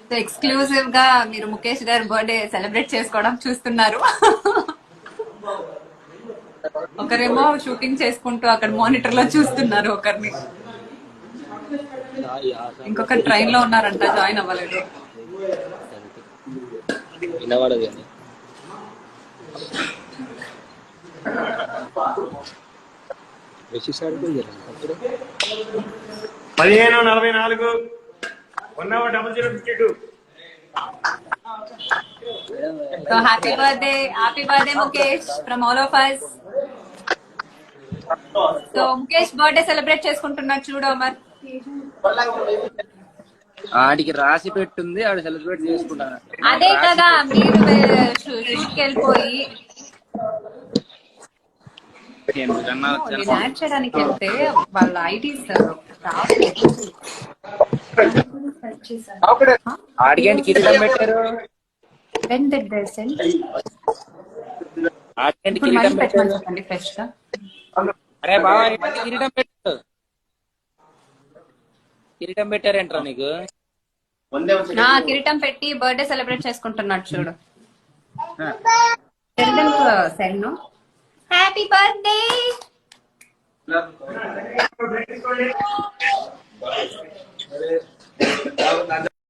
So exclusive గా మీరు ముఖేష్ గారి బర్త్డే సెలబ్రేట్ చేసుకోవడం చూస్తున్నారు. ఒకరేమో షూటింగ్ చేసుకుంటూ అక్కడ మానిటర్ లో చూస్తున్నారు ఒకరిని, ఇంకొక ట్రైన్ లో ఉన్నారంట, జాయిన్ అవ్వలేదు. పదిహేను 44 1 so happy birthday Mukesh from all of us. So Mukesh birthday celebrate చేసుకుంటున్నారు చూడు అమర్. ఆడికి రాసి పెట్టుంది, ఆడు సెలబ్రేట్ చేసుకుంటాను. అదే కదా, మీరు షూట్కి వెళ్ళిపోయి నేను యాడ్ చేయడానికి వెళ్తే వాళ్ళ ఐడీస్ ఆడికి కిరీటం పెట్టారు. పెట్టమని ఫ్రెష్ గా. అరే బాబా కిరీటం పెట్టు, కిరీటం పెట్టారేంట్రా నీకు? కిరీటం పెట్టి బర్త్డే సెలబ్రేట్ చేసుకుంటున్నాడు చూడు. సెన్ను హ్యాపీ బర్త్డే.